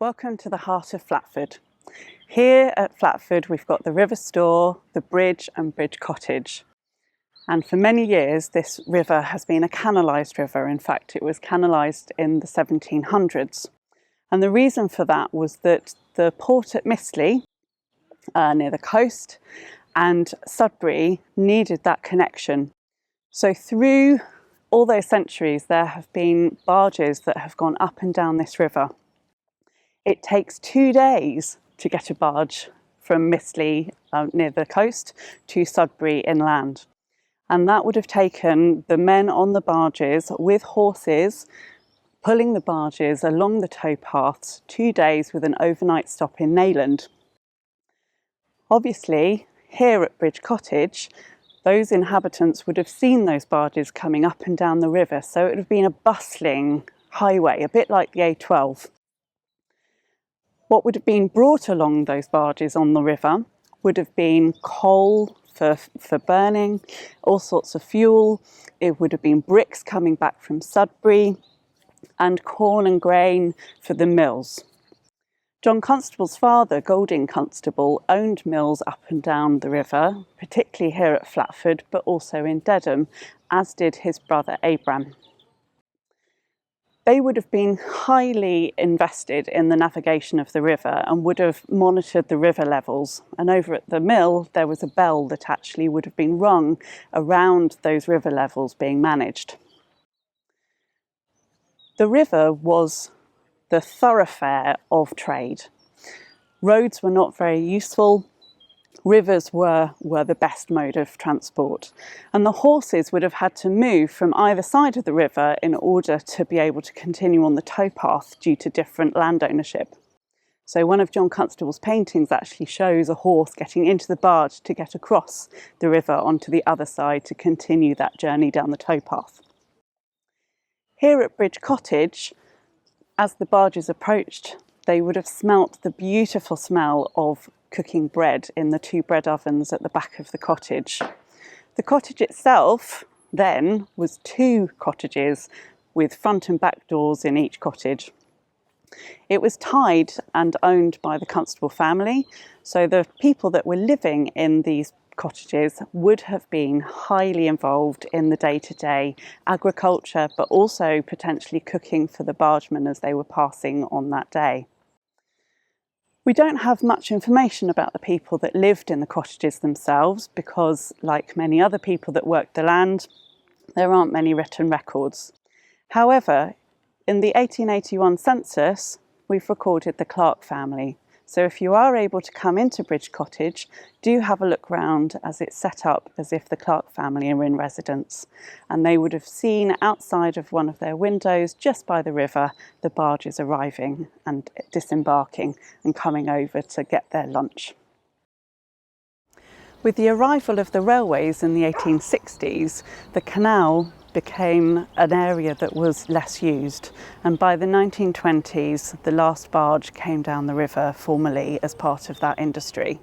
Welcome to the heart of Flatford. Here at Flatford we've got the River Stour, the bridge and Bridge Cottage. And for many years this river has been a canalised river. In fact, it was canalised in the 1700s. And the reason for that was that the port at Mistley, near the coast, and Sudbury needed that connection. So through all those centuries there have been barges that have gone up and down this river. It takes 2 days to get a barge from Mistley near the coast to Sudbury inland. And that would have taken the men on the barges with horses pulling the barges along the towpaths 2 days with an overnight stop in Neyland. Obviously, here at Bridge Cottage, those inhabitants would have seen those barges coming up and down the river, so it would have been a bustling highway, a bit like the A12. What would have been brought along those barges on the river would have been coal for burning, all sorts of fuel. It would have been bricks coming back from Sudbury and corn and grain for the mills. John Constable's father, Golding Constable, owned mills up and down the river, particularly here at Flatford, but also in Dedham, as did his brother Abram. They would have been highly invested in the navigation of the river and would have monitored the river levels. And over at the mill, there was a bell that actually would have been rung around those river levels being managed. The river was the thoroughfare of trade. Roads were not very useful. Rivers were the best mode of transport, and the horses would have had to move from either side of the river in order to be able to continue on the towpath due to different land ownership. So one of John Constable's paintings actually shows a horse getting into the barge to get across the river onto the other side to continue that journey down the towpath. Here at Bridge Cottage, as the barges approached, they would have smelt the beautiful smell of cooking bread in the 2 bread ovens at the back of the cottage. The cottage itself then was 2 cottages with front and back doors in each cottage. It was tied and owned by the Constable family, so the people that were living in these cottages would have been highly involved in the day-to-day agriculture, but also potentially cooking for the bargemen as they were passing on that day. We don't have much information about the people that lived in the cottages themselves because, like many other people that worked the land, there aren't many written records. However, in the 1881 census, we've recorded the Clark family. So if you are able to come into Bridge Cottage, do have a look round as it's set up as if the Clark family are in residence. And they would have seen outside of one of their windows, just by the river, the barges arriving and disembarking and coming over to get their lunch. With the arrival of the railways in the 1860s, the canal became an area that was less used, and by the 1920s the last barge came down the river formally as part of that industry.